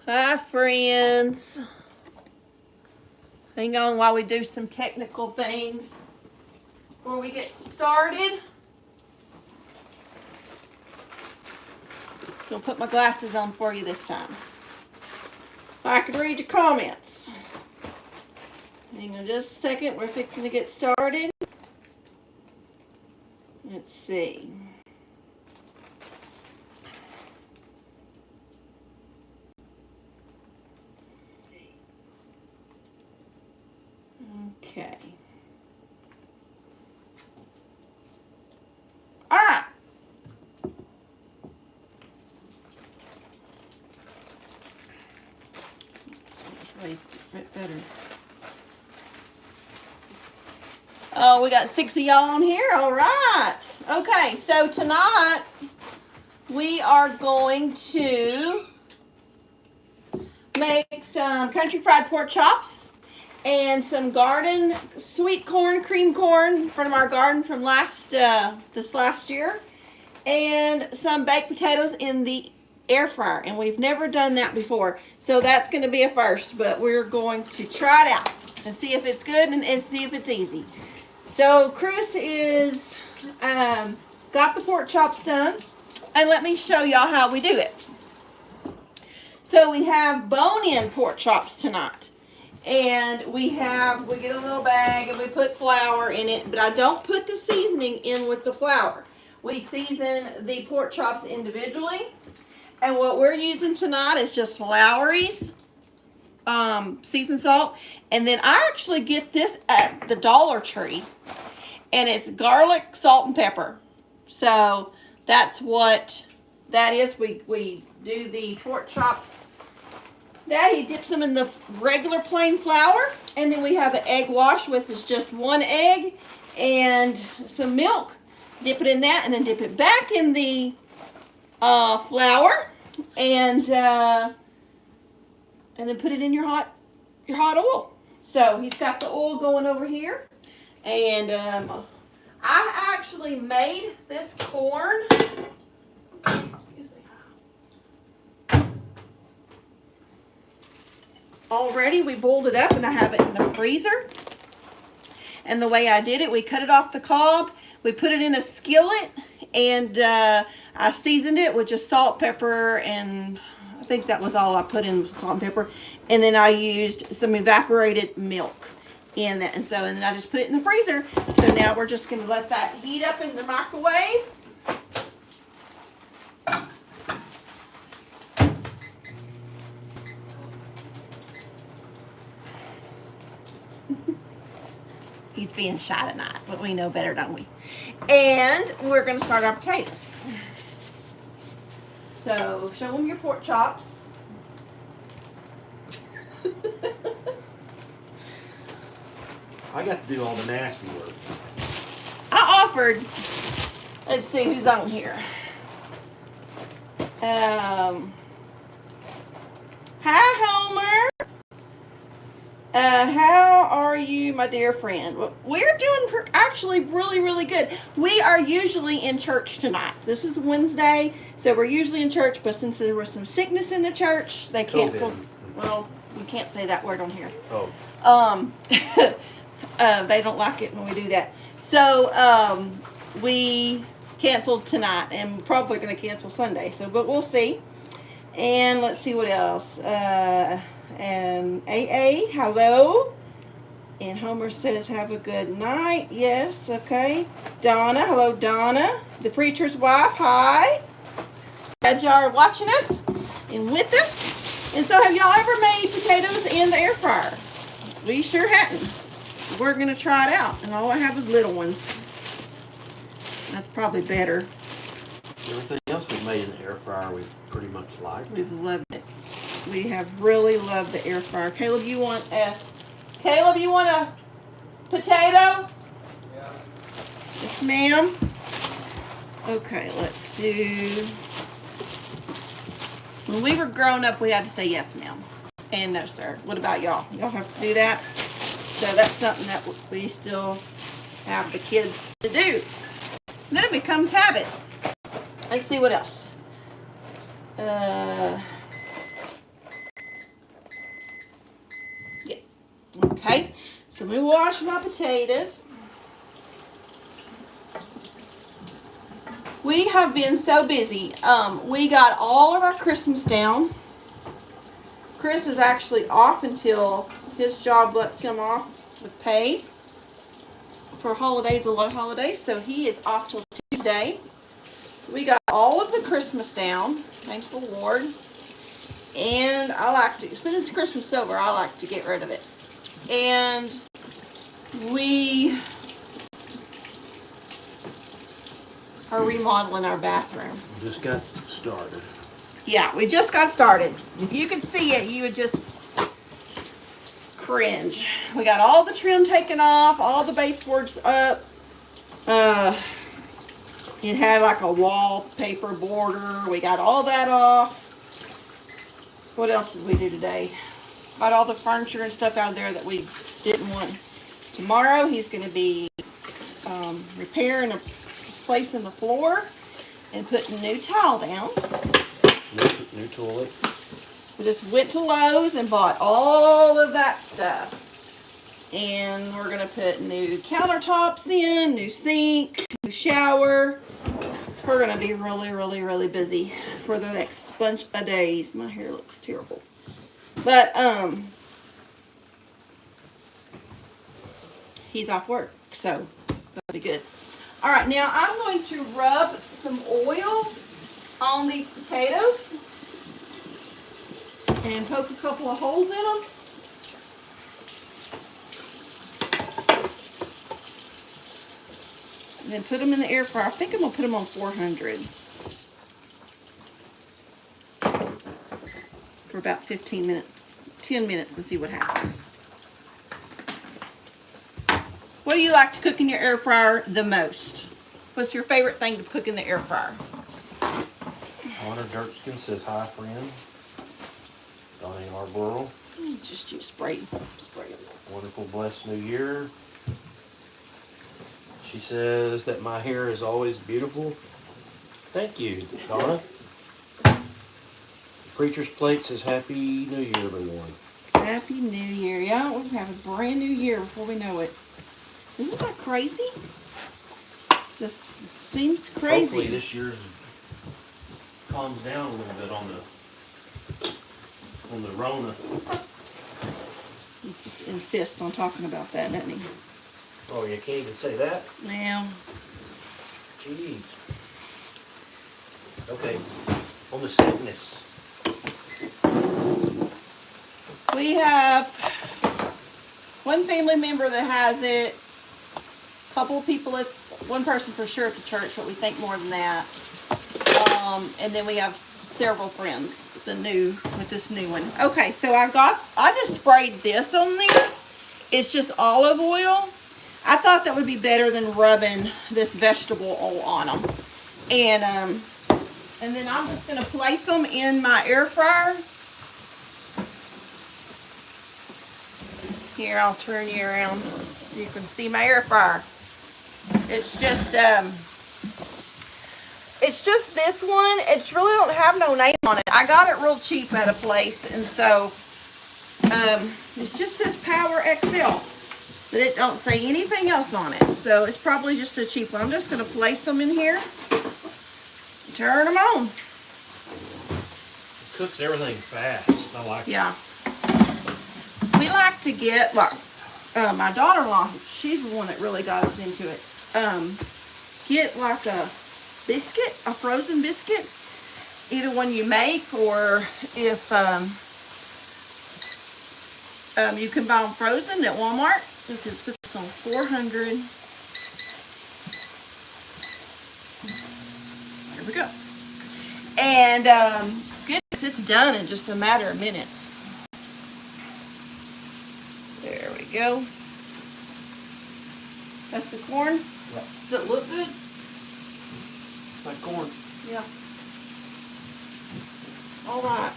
Hi, friends. Hang on while we do some technical things before we get started. I'll put my glasses on for you this time so I can read your comments. Hang on just a second. We're fixing to get started. Let's see. Okay. All right. Raise it better. Oh, we got 6 of y'all on here. All right. Okay, so tonight we are going to make some country fried pork chops and some garden sweet corn, cream corn from our garden from this last year, and some baked potatoes in the air fryer. And we've never done that before, so that's going to be a first, but we're going to try it out and see if it's good and see if it's easy. So Chris is got the pork chops done, and let me show y'all how we do it. So we have bone-in pork chops tonight. And we get a little bag and we put flour in it, but I don't put the seasoning in with the flour. We season the pork chops individually. And what we're using tonight is just Lowry's seasoned salt. And then I actually get this at the Dollar Tree. And it's garlic, salt, and pepper. So that's what that is. We do the pork chops. Daddy dips them in the regular plain flour, and then we have an egg wash, which is just 1 egg and some milk. Dip it in that, and then dip it back in the flour, and then put it in your hot oil. So he's got the oil going over here, and I actually made this corn. Already we boiled it up, and I have it in the freezer. And the way I did it, we cut it off the cob, we put it in a skillet, and I seasoned it with just salt, pepper, and I think that was all I put in, salt and pepper. And then I used some evaporated milk in that, and then I just put it in the freezer. So now we're just going to let that heat up in the microwave. He's being shy tonight, but we know better, don't we? And we're going to start our potatoes. So, show them your pork chops. I got to do all the nasty work. I offered, let's see who's on here. Hi, Homer. How are you, my dear friend? We're doing actually really, really good. We are usually in church tonight. This is Wednesday, so we're usually in church, but since there was some sickness in the church, they canceled. Well, we can't say that word on here. Oh. They don't like it when we do that. So, we canceled tonight, and we're probably going to cancel Sunday. So, but we'll see. And let's see what else. And AA, hello. And Homer says, have a good night. Yes, okay. Donna, hello, Donna. The preacher's wife, hi. Glad y'all are watching us and with us. And so, have y'all ever made potatoes in the air fryer? We sure hadn't. We're going to try it out. And all I have is little ones. That's probably better. Everything else we've made in the air fryer we've pretty much liked. We've loved it. We have really loved the air fryer. Caleb, you want a potato? Yeah. Yes, ma'am. Okay, let's do. When we were growing up, we had to say yes, ma'am, and no, sir. What about y'all? Y'all have to do that? So that's something that we still have the kids to do. And then it becomes habit. Let's see what else. So let me wash my potatoes. We have been so busy. We got all of our Christmas down. Chris is actually off until his job lets him off with pay for holidays, a lot of holidays. So he is off till Tuesday. We got all of the Christmas down, thank the Lord. And I like to, as soon as Christmas is over, I like to get rid of it. And we are remodeling our bathroom. Just got started. Yeah, we just got started. If you could see it, you would just cringe. We got all the trim taken off, all the baseboards up. It had like a wallpaper border. We got all that off. What else did we do today? Got all the furniture and stuff out of there that we didn't want. Tomorrow he's going to be repairing a place in the floor and putting new tile down. New toilet. We just went to Lowe's and bought all of that stuff. And we're going to put new countertops in, new sink, new shower. We're going to be really, really, really busy for the next bunch of days. My hair looks terrible. But, he's off work, so that'll be good. All right, now I'm going to rub some oil on these potatoes and poke a couple of holes in them. And then put them in the air fryer. I think I'm going to put them on 400 for about 10 minutes and see what happens. What do you like to cook in your air fryer the most? What's your favorite thing to cook in the air fryer? Honor Dirkskin says hi, friend. Donnie Arborough. Just use spray it. Wonderful, blessed new year. She says that my hair is always beautiful. Thank you, Donna. Preacher's Plate says Happy New Year, everyone. Happy New Year. Yeah, we'll have a brand new year before we know it. Isn't that crazy? Just seems crazy. Hopefully this year calms down a little bit on the Rona. He just insists on talking about that, doesn't he? Oh, you can't even say that? Well, Jeez. Okay, on the sickness. we have one family member that has it, a couple of people, one person for sure at the church, but we think more than that. And then we have several friends with this new one. Okay, so I just sprayed this on there. It's just olive oil. I thought that would be better than rubbing this vegetable oil on them. And then I'm just going to place them in my air fryer. Here, I'll turn you around so you can see my air fryer. It's just this one. It really don't have no name on it. I got it real cheap at a place, and so it just says Power XL, but it don't say anything else on it. So it's probably just a cheap one. I'm just going to place them in here, turn them on. It cooks everything fast. I like it. Yeah. We like to get, well, my daughter-in-law, she's the one that really got us into it. Get like a biscuit, a frozen biscuit, either one you make, or if you can buy them frozen at Walmart. This is put this on 400. There we go. And goodness, it's done in just a matter of minutes. There we go. That's the corn. Yeah. Does it look good? It's like corn. Yeah. All right.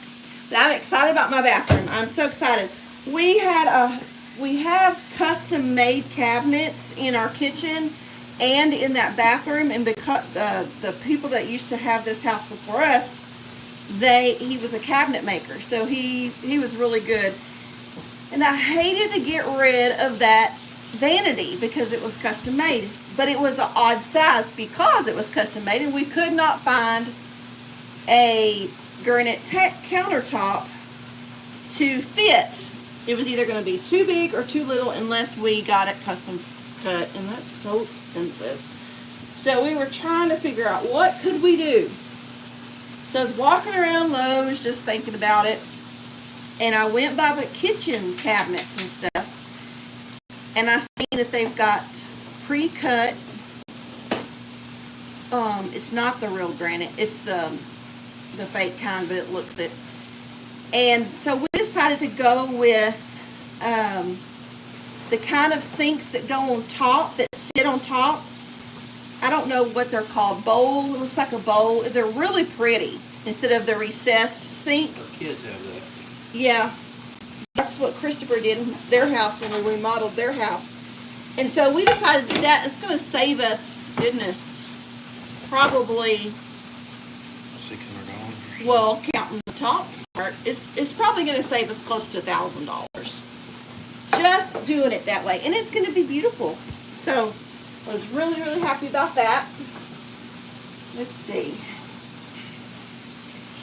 I'm excited about my bathroom. I'm so excited. We have custom made cabinets in our kitchen and in that bathroom, and because the people that used to have this house before us, he was a cabinet maker, so he was really good. And And I hated to get rid of that vanity because it was custom made. But it was an odd size because it was custom made, and we could not find a granite countertop to fit. It was either going to be too big or too little unless we got it custom cut, and that's so expensive. So we were trying to figure out what could we do. So I was walking around Lowe's just thinking about it, and I went by the kitchen cabinets and stuff, and I see that they've got pre-cut. It's not the real granite, it's the fake kind, but it looks it. And so we decided to go with the kind of sinks that go on top, that sit on top. I don't know what they're called. Bowl. It looks like a bowl. They're really pretty instead of the recessed sink. Our kids have that. Yeah. That's what Christopher did in their house when we remodeled their house. And so we decided that it's going to save us, goodness, probably, $600. well, counting the top part, it's probably going to save us close to $1,000. Just doing it that way. And it's going to be beautiful. So I was really, really happy about that. Let's see.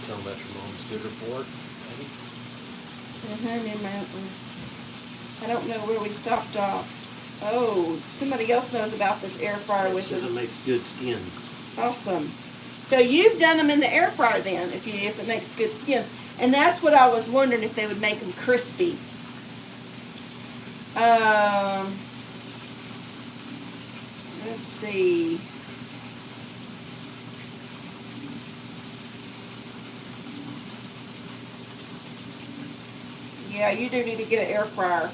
Tell them about your mom's good report, maybe? I don't know where we stopped off. Oh, somebody else knows about this air fryer with Says us. it makes good skin. Awesome. So you've done them in the air fryer then, if it makes good skins. And that's what I was wondering, if they would make them crispy. Let's see. Yeah, you do need to get an air fryer.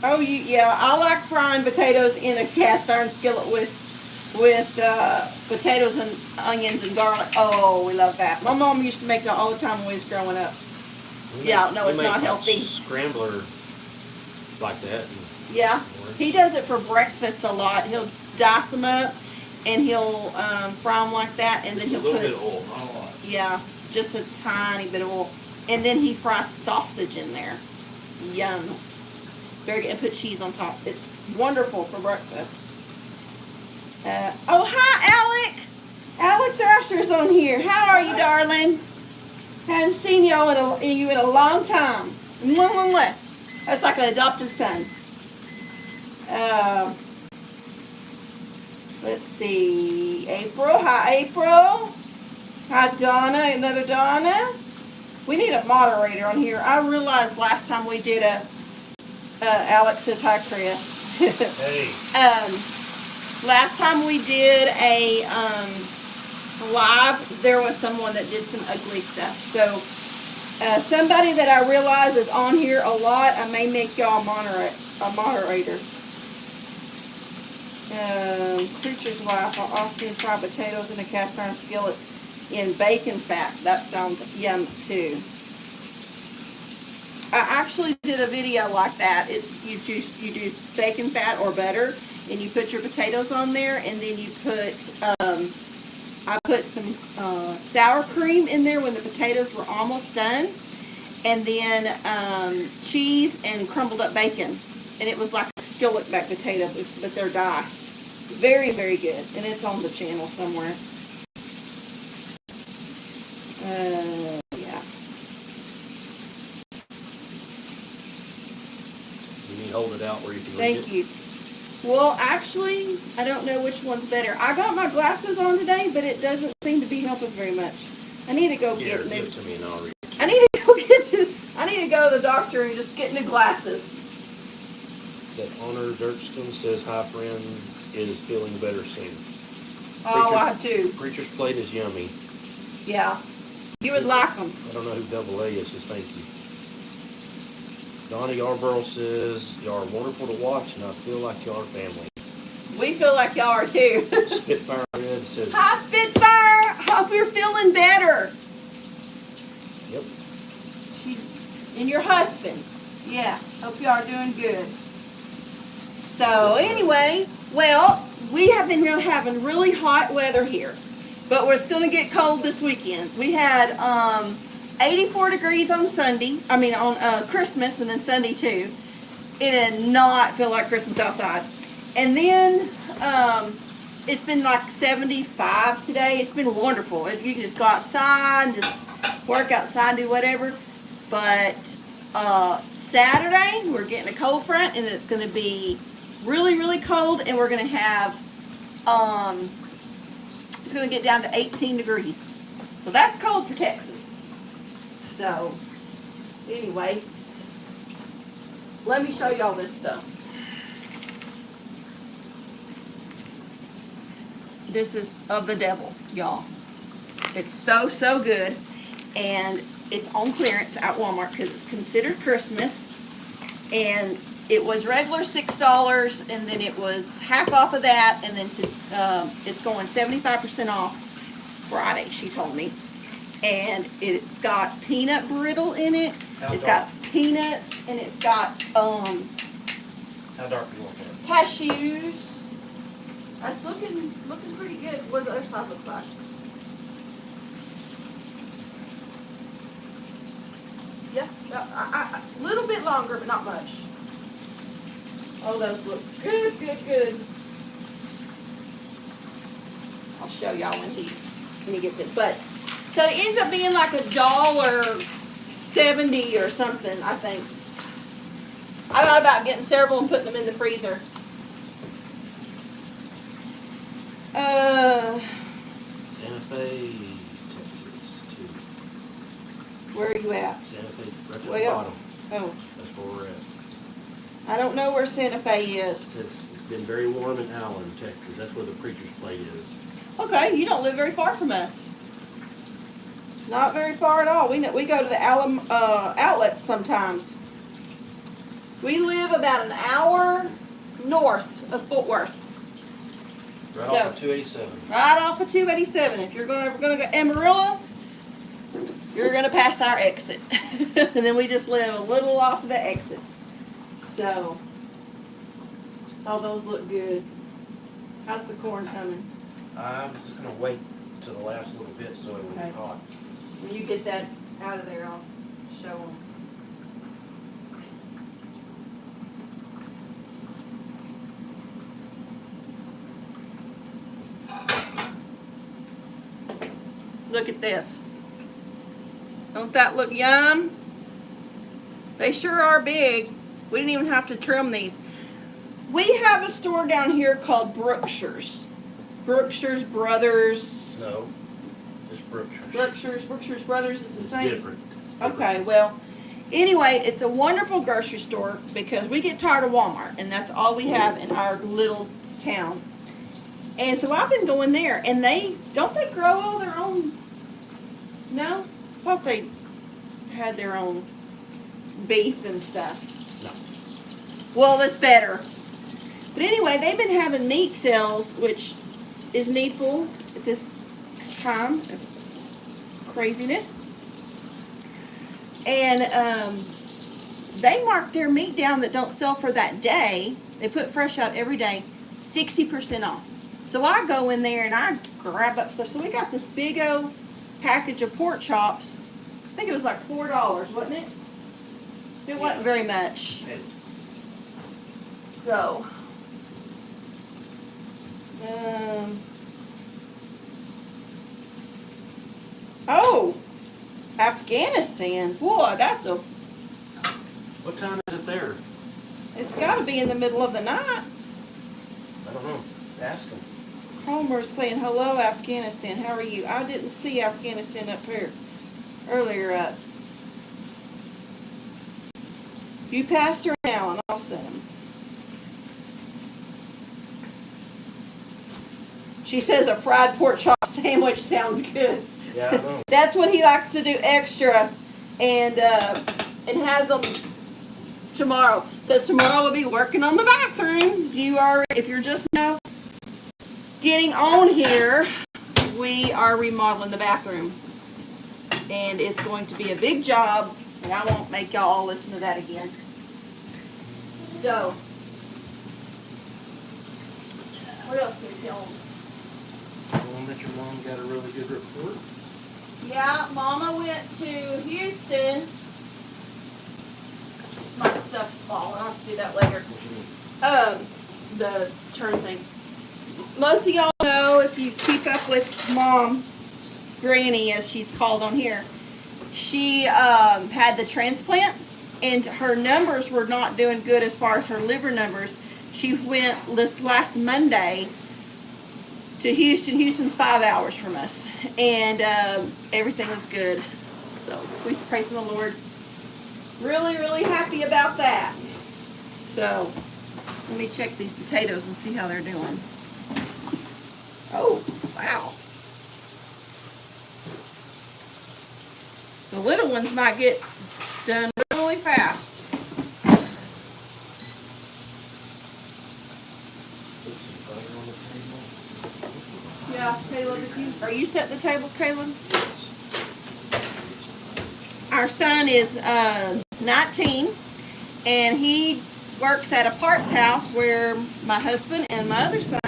Oh, yeah, I like frying potatoes in a cast iron skillet with potatoes and onions and garlic. Oh, we love that. My mom used to make that all the time when we was growing up. Yeah, no, it's not healthy. Scrambler like that. Yeah, he does it for breakfast a lot. He'll dice them up and he'll fry them like that, and then he'll put a little bit of oil, not a lot. Yeah, just a tiny bit of oil, and then he fries sausage in there. Yum. Very good, and put cheese on top. It's wonderful for breakfast. Oh, hi, Alec. Alec Thrasher's on here. How are you, darling? Haven't seen you in a long time. Mwah, mwah, mwah. That's like an adopted son. Let's see. April. Hi, April. Hi, Donna. Another Donna. We need a moderator on here. I realized last time we did Alex says hi, Chris. Hey. Last time we did a live, there was someone that did some ugly stuff. So somebody that I realize is on here a lot, I may make y'all a moderator. Creature's wife. I often fry potatoes in a cast iron skillet in bacon fat. That sounds yum too. I actually did a video like that. It's you do bacon fat or butter, and you put your potatoes on there, and then you put I put some sour cream in there when the potatoes were almost done, and then cheese and crumbled up bacon, and it was like a skillet baked potato, but they're diced. Very, very good, and it's on the channel somewhere. Yeah. You need to hold it out where you can read Thank you. Well, actually, I don't know which one's better. I got my glasses on today, but it doesn't seem to be helping very much. I need to go Give get new. it to me and I'll read it. I need to go to the doctor and just get new glasses. That Honor Dirkston says, hi, friend, is feeling better soon. Oh, I have too. Preacher's plate is yummy. Yeah. You would like them. I don't know who Double A is, so thank you. Donna Yarborough says, y'all are wonderful to watch, and I feel like y'all are family. We feel like y'all are too. Spitfire Red says, Hi, Spitfire. Hope you're feeling better. yep. And your husband. Yeah. Hope y'all are doing good. So anyway, well, we have been having really hot weather here, but we're going to get cold this weekend. We had 84 degrees on Sunday. I mean on Christmas, and then Sunday too. It did not feel like Christmas outside. And then it's been like 75 today. It's been wonderful. You can just go outside and just work outside, do whatever. But Saturday we're getting a cold front, and it's going to be really, really cold, and we're going to have it's going to get down to 18 degrees. So that's cold for Texas. So anyway, let me show y'all this stuff. This is of the devil, y'all. It's so, so good. And it's on clearance at Walmart because it's considered Christmas. And it was regular $6, and then it was half off of that, and then it's going 75% off Friday, she told me. And it's got peanut brittle in it. It's got peanuts, and it's got How dark do you want that? cashews. That's looking pretty good. What does the other side look like? Yeah, a little bit longer, but not much. Oh, those look good, good, good. I'll show y'all when he gets it. But so it ends up being like $1.70 or something, I think. I thought about getting several and putting them in the freezer. Santa Fe, Texas, too. Where are you at? Santa Fe, right at the Way up. bottom. Oh, That's where we're at. I don't know where Santa Fe is. It's been very warm in Allen, Texas. That's where the preacher's plate is. Okay, you don't live very far from us. Not very far at all. We go to the outlets sometimes. We live about an hour north of Fort Worth. Right off of 287. Right off of 287. If you're ever going to go Amarillo, you're going to pass our exit. And then we just live a little off of the exit. So, all those look good. How's the corn coming? I'm just going to wait till the last little bit so it Okay. was hot. When you get that out of there, I'll show them. Look at this. Don't that look yum? They sure are big. We didn't even have to trim these. We have a store down here called Brookshire's. Brookshire's Brothers. No, just Brookshire's. Brookshire's Brothers is the It's same. different. It's different. Okay, well, anyway, it's a wonderful grocery store because we get tired of Walmart, and that's all we have in our little town. And so I've been going there, and they grow all their own. No, I thought they had their own beef and stuff. No. Well, that's better. But anyway, they've been having meat sales, which is needful at this time of craziness. And they mark their meat down that don't sell for that day. They put fresh out every day, 60% off. So I go in there and I grab up stuff. So we got this big old package of pork chops. I think it was like $4, wasn't it? It wasn't very much. So, oh, Afghanistan. Boy, that's a. What time is it there? It's got to be in the middle of the night. I don't know. Ask them. Homer's saying, hello, Afghanistan. How are you? I didn't see Afghanistan up here earlier up. You passed her now, and I'll send him. She says a fried pork chop sandwich sounds good. Yeah, I know. That's what he likes to do extra, and has them tomorrow. Because tomorrow we'll be working on the bathroom. If you're just now getting on here, we are remodeling the bathroom, and it's going to be a big job. And I won't make y'all all listen to that again. So, what else can we tell them? Tell them that your mom got a really good report. Yeah, Mama went to Houston. My stuff's falling. I'll have to do that later. The turn thing. Most of y'all know, if you keep up with Mom, Granny as she's called on here, she had the transplant and her numbers were not doing good as far as her liver numbers. She went this last Monday to Houston. Houston's 5 hours from us, and everything was good. So we praise the Lord. Really, really happy about that. So let me check these potatoes and see how they're doing. Oh, wow. The little ones might get done really fast. Yeah, Caleb, are you setting the table, Caleb? Our son is 19, and he works at a parts house where my husband and my other son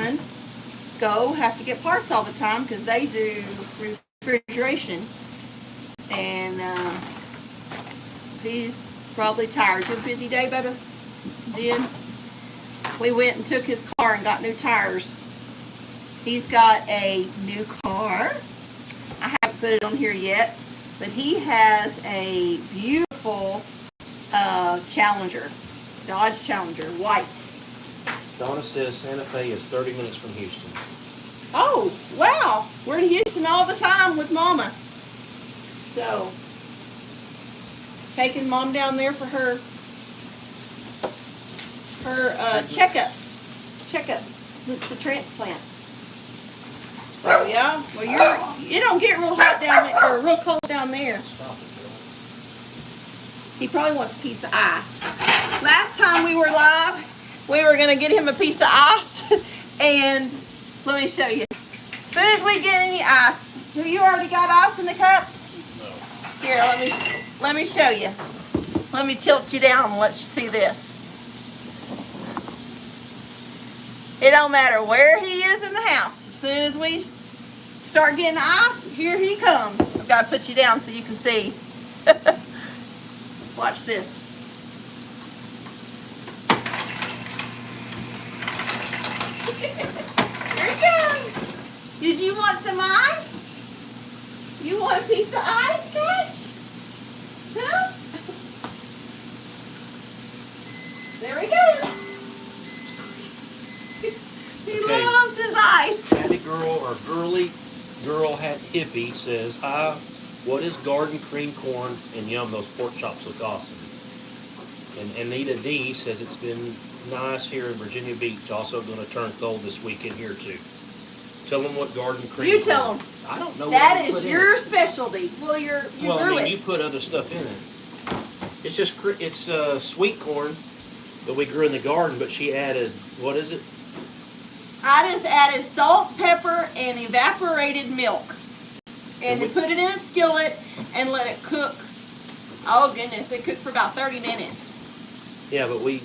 have to get parts all the time because they do refrigeration. And he's probably tired. You have a busy day, baby? Did? We went and took his car and got new tires. He's got a new car. I haven't put it on here yet, but he has a beautiful Challenger, Dodge Challenger, white. Donna says Santa Fe is 30 minutes from Houston. Oh, wow. We're in Houston all the time with Mama. So, taking Mom down there for her checkups. It's the transplant. So yeah, well you don't get real hot down there or real cold down there. He probably wants a piece of ice. Last time we were live, we were gonna get him a piece of ice, and let me show you. As soon as we get any ice, have you already got ice in the cups? No. Here, let me show you. Let me tilt you down and let you see this. It don't matter where he is in the house. As soon as we start getting ice, here he comes. I've got to put you down so you can see. Watch this. Here he comes. Did you want some ice? You want a piece of ice, Cash? No? There he goes. He loves his ice. Patty Girl or Girly Girl Hat Hippie says, hi, what is garden cream corn and yum, those pork chops look awesome. And Anita D says it's been nice here in Virginia Beach, also going to turn cold this weekend here too. Tell them what garden cream You tell them. I don't know that what you is put your in it. specialty. Well, you well, grew I mean, it. you put other stuff in it. It's just, it's sweet corn that we grew in the garden, but she added, what is it? I just added salt, pepper, and evaporated milk. And then put it in a skillet and let it cook. Oh goodness, it cooked for about 30 minutes. Yeah, but we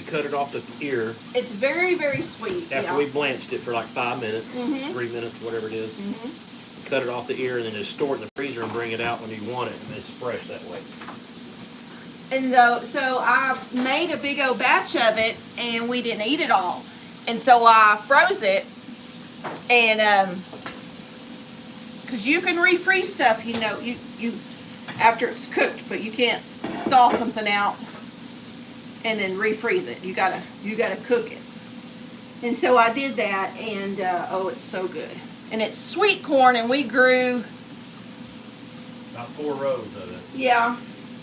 cut it off the ear. It's very, very sweet. After we blanched it for like 5 minutes, Mm-hmm. 3 minutes, whatever it is. Mm-hmm. Cut it off the ear and then just store it in the freezer and bring it out when you want it, and it's fresh that way. And so I made a big old batch of it, and we didn't eat it all. And so I froze it, and because you can refreeze stuff, you know, you after it's cooked, but you can't thaw something out and then refreeze it. You gotta cook it. And so I did that, and oh, it's so good. And it's sweet corn, and we grew About 4 rows of it. yeah,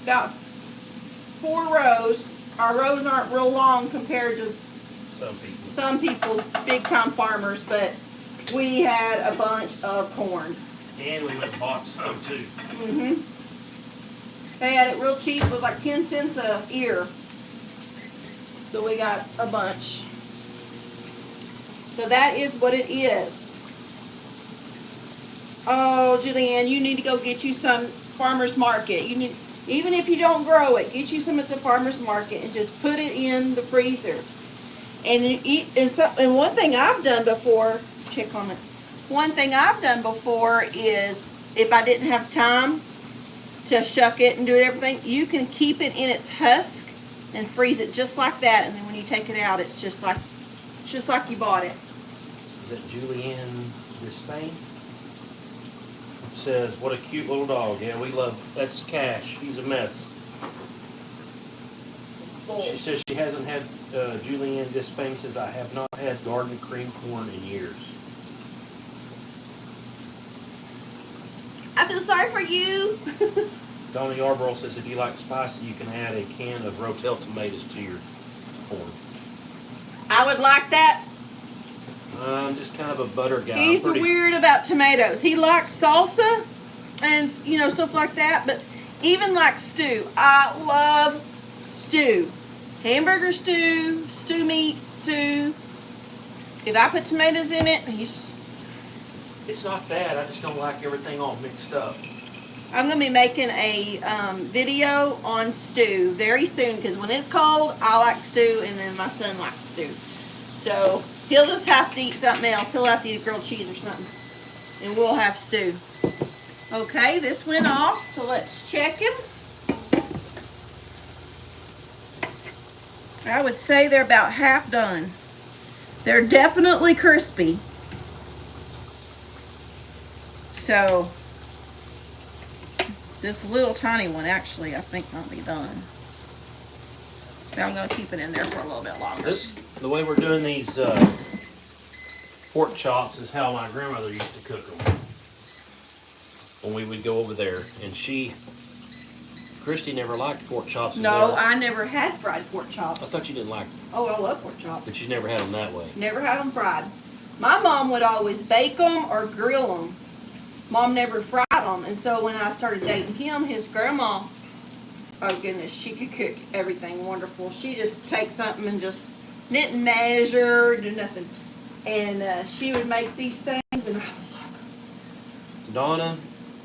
about 4 rows. Our rows aren't real long compared to some people's big time farmers, but we had a bunch of corn. And we went and bought some too. They had it real cheap. It was like 10 cents a ear. So we got a bunch. So that is what it is. Oh, Julianne, you need to go get you some farmer's market. You need, even if you don't grow it, get you some at the farmer's market and just put it in the freezer. And one thing I've done before, check comments. One thing I've done before is if I didn't have time to shuck it and do everything, you can keep it in its husk and freeze it just like that. And then when you take it out, it's just like you bought it. Is that Julianne Despain? Says, what a cute little dog. Yeah, we love, that's Cash. He's a mess. She says she hasn't had, Julianne Despain says, I have not had garden cream corn in years. I feel sorry for you. Donna Yarborough says, if you like spicy, you can add a can of Rotel tomatoes to your corn. I would like that. I'm just kind of a butter guy. He's weird about tomatoes. He likes salsa and, you know, stuff like that, but even like stew. I love stew. Hamburger stew, stew meat stew. If I put tomatoes in it, It's not bad. I just don't like everything all mixed up. I'm going to be making a video on stew very soon, because when it's cold, I like stew, and then my son likes stew. So he'll just have to eat something else. He'll have to eat grilled cheese or something, and we'll have stew. Okay, this went off, so let's check him. I would say they're about half done. They're definitely crispy. So this little tiny one actually I think might be done. But I'm going to keep it in there for a little bit longer. The way we're doing these pork chops is how my grandmother used to cook them. When we would go over there, and Christy never liked pork chops. No, I never had fried pork chops. I thought you didn't like them. Oh, I love pork chops. But you never had them that way. Never had them fried. My mom would always bake them or grill them. Mom never fried them, and so when I started dating him, his grandma, oh goodness, she could cook everything wonderful. She just take something and just didn't measure, do nothing. And she would make these things, and I was like, Donna,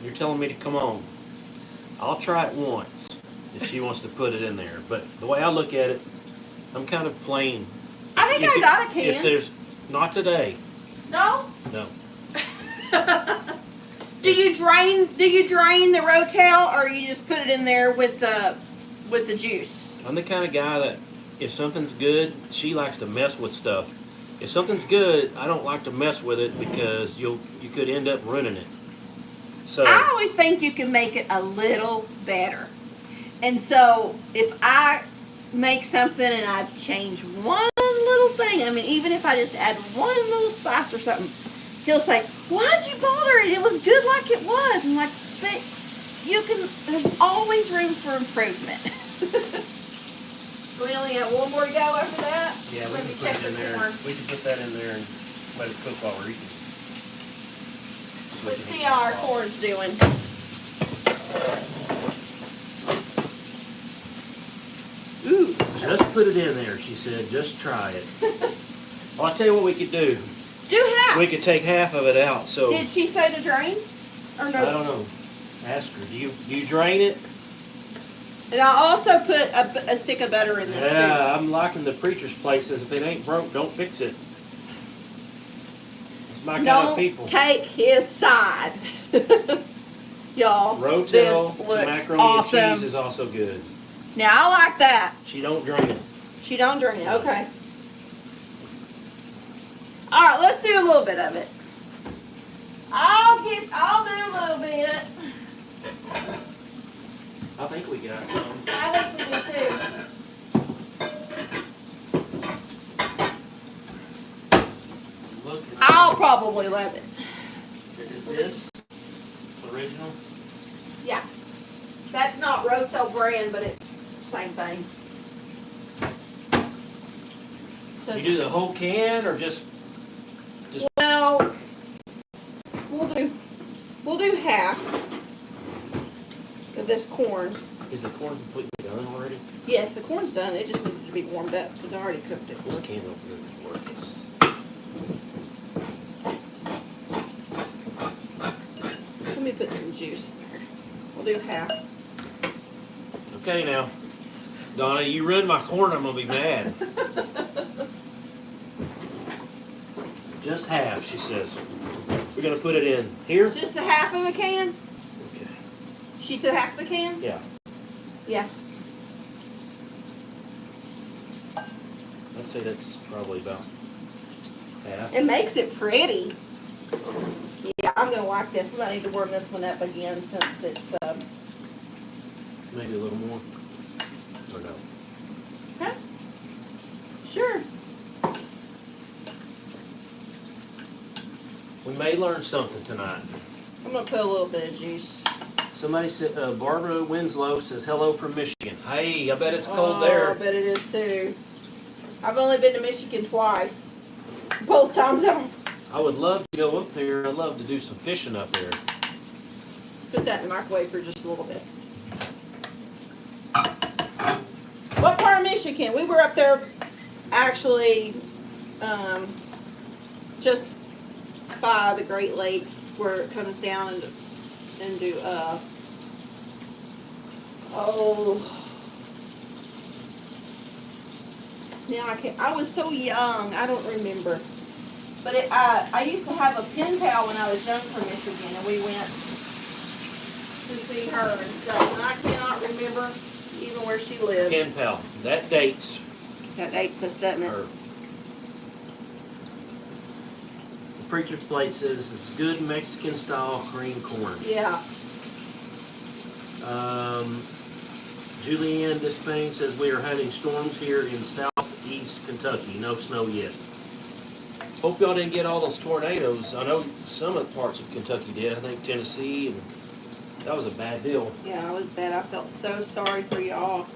you're telling me to come on. I'll try it once if she wants to put it in there. But the way I look at it, I'm kind of plain. I think I got a can. If there's, not today. No? No. Do you drain the Rotel, or you just put it in there with the juice? I'm the kind of guy that if something's good, she likes to mess with stuff. If something's good, I don't like to mess with it because you could end up ruining it. So I always think you can make it a little better. And so if I make something and I change one little thing, I mean, even if I just add one little spice or something, he'll say, why'd you bother it? It was good like it was. I'm like, but there's always room for improvement. We only have one more to go after that? yeah, we can put it in there. We can put that in there and let it cook while we're eating. Let's see how our corn's doing. Ooh. Just put it in there, she said. Just try it. Well, I'll tell you what we could do. Do half. We could take half of it out. So Did she say to drain? Or no? I don't know. Ask her. Do you drain it? And I also put a stick of butter in this too. Yeah, I'm liking the preacher's place. Says if it ain't broke, don't fix it. It's my kind of people. Don't take his side. Y'all, Rotel, this some looks macaroni awesome. and cheese is also good. Now I like that. She don't drain it. She don't drain it. Okay. All right, let's do a little bit of it. I'll do a little bit. I think we got some. I think we do too. Look. I'll probably love it. Is it this? Original? Yeah. That's not Rotel brand, but it's same thing. So, You do the whole can or just well, we'll do half of this corn. is the corn completely done already? Yes, the corn's done. It just needs to be warmed up because I already cooked it. The can opener works. Let me put some juice in there. We'll do half. Okay now. Donna, you ruined my corn, I'm gonna be mad. Just half, she says. We're gonna put it in here. Just a half of a can? Okay. She said half of a can? Yeah. Yeah. I'd say that's probably about half. It makes it pretty. Yeah, I'm gonna like this. We might need to warm this one up again since it's Maybe a little more. Or no. huh? Sure. We may learn something tonight. I'm gonna put a little bit of juice. Somebody said, Barbara Winslow says hello from Michigan. Hey, I bet it's cold Oh, there. I bet it is too. I've only been to Michigan twice. Both times I would love to go up there. I'd love to do some fishing up there. put that in the microwave for just a little bit. What part of Michigan? We were up there actually just by the Great Lakes where it comes down into now I was so young, I don't remember. But I used to have a pen pal when I was young from Michigan, and we went to see her and stuff. And I cannot remember even where she lived. Pen pal. That dates. That dates us, doesn't it? Her. The preacher's plate says it's good Mexican style green corn. Yeah. Julianne Despain says we are having storms here in southeast Kentucky. No snow yet. Hope y'all didn't get all those tornadoes. I know some of the parts of Kentucky did. I think Tennessee, and that was a bad deal. Yeah, it was bad. I felt so sorry for y'all.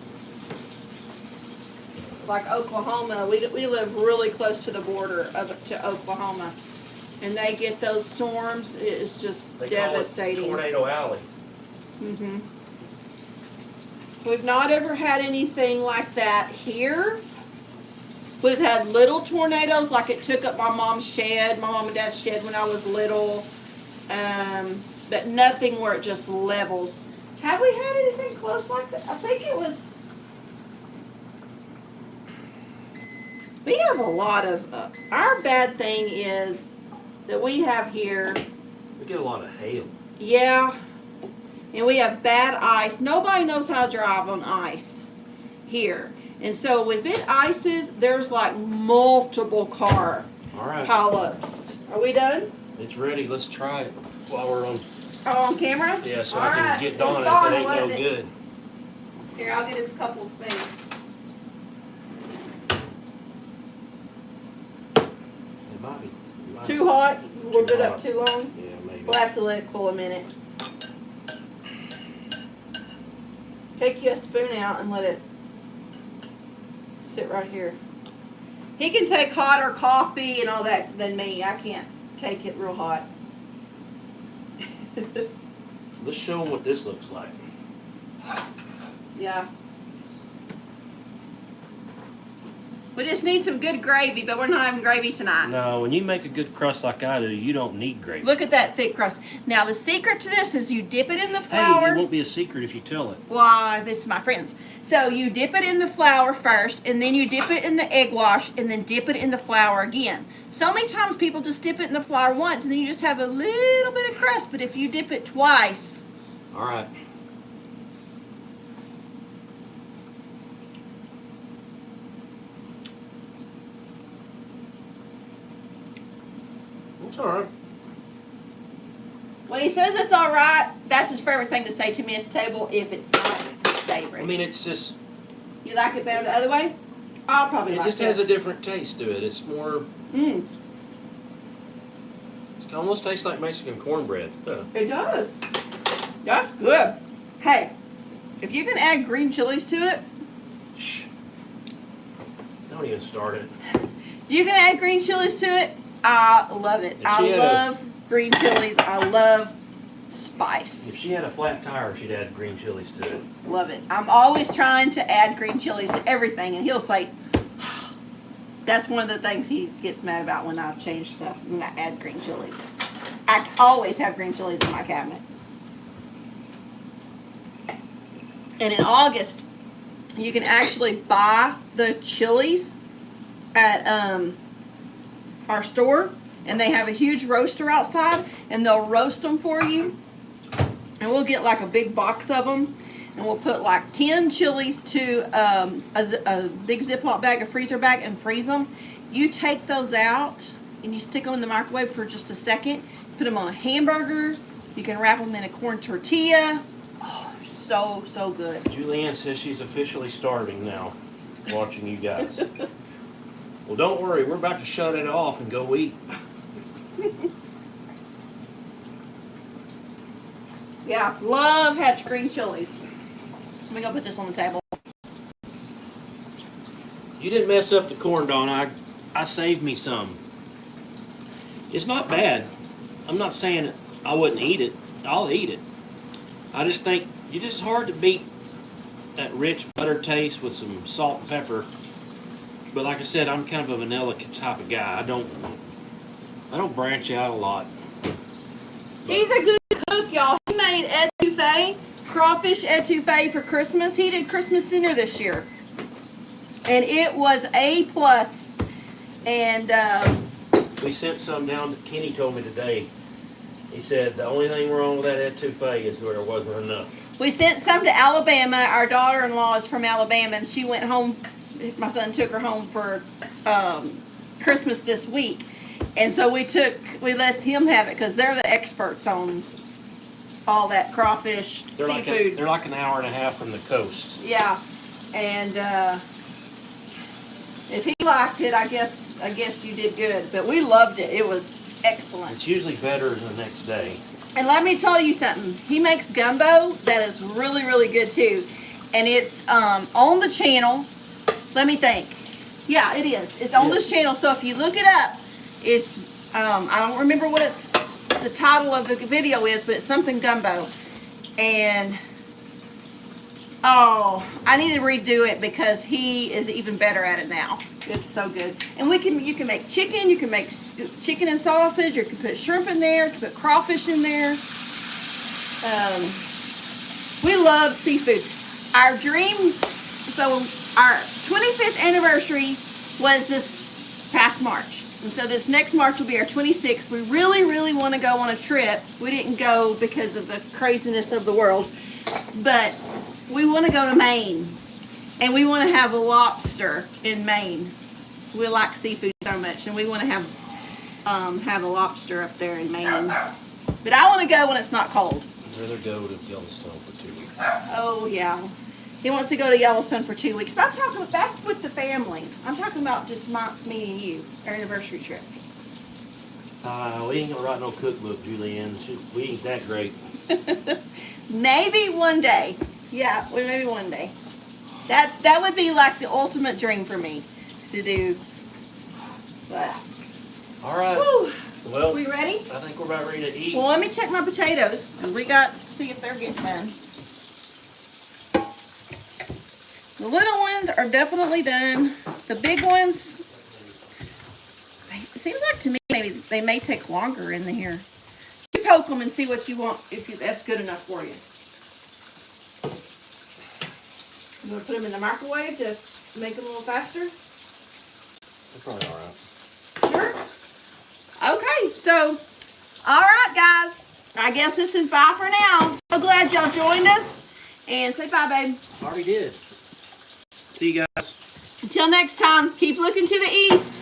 Like Oklahoma, we live really close to the border to Oklahoma, and they get those storms. It is just They devastating. call it Tornado Alley. Mhm. We've not ever had anything like that here. We've had little tornadoes, like it took up my mom's shed, my mom and dad's shed when I was little, but nothing where it just levels. Have we had anything close like that? I think it was. We have a lot of. Our bad thing is that we have here. We get a lot of hail. Yeah, and we have bad ice. Nobody knows how to drive on ice here. And so if it ices, there's like multiple car All right. pileups. Are we done? It's ready. Let's try it while we're on. Oh, on camera? Yeah, so All I can right. get It's Donna gone, if it ain't no wasn't it? good. Here, I'll get us a couple of spoons. It might be. Too hot? Warmed Too it up hot. too long? Yeah, maybe. We'll have to let it cool a minute. Take you a spoon out and let it sit right here. He can take hotter coffee and all that than me. I can't take it real hot. Let's show them what this looks like. Yeah. We just need some good gravy, but we're not having gravy tonight. No, when you make a good crust like I do, you don't need gravy. Look at that thick crust. Now, the secret to this is you dip it in the Hey, flour. it won't be a secret if you tell it. Well, this is my friends. So you dip it in the flour first, and then you dip it in the egg wash, and then dip it in the flour again. So many times people just dip it in the flour once, and then you just have a little bit of crust. But if you dip it twice, All right. It's all right. when he says it's all right, that's his favorite thing to say to me at the table. If it's not his favorite, I mean, it's just, you like it better the other way. I'll probably it like just this. has a different taste to it. It's more, Mm, it almost tastes like Mexican cornbread. it does. That's good. Hey, if you can add green chilies to it, Shh. Don't even start it. you can add green chilies to it. I love it. If I she had love green chilies. I love spice. If she had a flat tire, she'd add green chilies to it. Love it. I'm always trying to add green chilies to everything, and he'll say, that's one of the things he gets mad about when I change stuff, when I add green chilies. I always have green chilies in my cabinet. And in August, you can actually buy the chilies at our store, and they have a huge roaster outside, and they'll roast them for you. And we'll get like a big box of them, and we'll put like 10 chilies to a big Ziploc bag, a freezer bag, and freeze them. You take those out and you stick them in the microwave for just a second. Put them on a hamburger. You can wrap them in a corn tortilla. Oh, so, so good. Julianne says she's officially starving now, watching you guys. Well, don't worry. We're about to shut it off and go eat. Yeah, love Hatch green chilies. Let me go put this on the table. You didn't mess up the corn, Dawn. I saved me some. It's not bad. I'm not saying I wouldn't eat it. I'll eat it. I just think it's just hard to beat that rich butter taste with some salt and pepper. But like I said, I'm kind of a vanilla type of guy. I don't branch out a lot. He's a good cook, y'all. He made etouffee, crawfish etouffee for Christmas. He did Christmas dinner this year, and it was A+. And we sent some down. Kenny told me today. He said the only thing wrong with that etouffee is there wasn't enough. We sent some to Alabama. Our daughter-in-law is from Alabama, and she went home. My son took her home for Christmas this week. And so we let him have it because they're the experts on all that crawfish, seafood. They're like an hour and a half from the coast. Yeah. And if he liked it, I guess you did good. But we loved it. It was excellent. It's usually better the next day. And let me tell you something. He makes gumbo that is really, really good too. And it's on the channel. Let me think. Yeah, it is. It's on this channel. So if you look it up, it's I don't remember what the title of the video is, but it's something gumbo. And oh, I need to redo it because he is even better at it now. It's so good. And you can make chicken, you can make chicken and sausage, or you can put shrimp in there, you can put crawfish in there. We love seafood. Our dream, so our 25th anniversary was this past March. And so this next March will be our 26th. We really, really want to go on a trip. We didn't go because of the craziness of the world. But we want to go to Maine. And we want to have a lobster in Maine. We like seafood so much. And we want to have a lobster up there in Maine. But I want to go when it's not cold. I'd rather go to Yellowstone for 2 weeks. Oh, yeah. He wants to go to Yellowstone for 2 weeks. But I'm talking about, that's with the family. I'm talking about just me and you, our anniversary trip. We ain't gonna write no cookbook, Julianne. We ain't that great. Maybe one day. Yeah, maybe one day. That would be like the ultimate dream for me to do. But all right. Whew. Well, we ready? I think we're about ready to eat. Well, let me check my potatoes. We got to see if they're getting done. The little ones are definitely done. The big ones, it seems like to me maybe they may take longer in here. You poke them and see what you want, that's good enough for you. You want to put them in the microwave to make them a little faster? That's probably all right. Sure. Okay, so, all right, guys. I guess this is bye for now. So glad y'all joined us. And say bye, babe. Already did. See you guys. Until next time, keep looking to the east.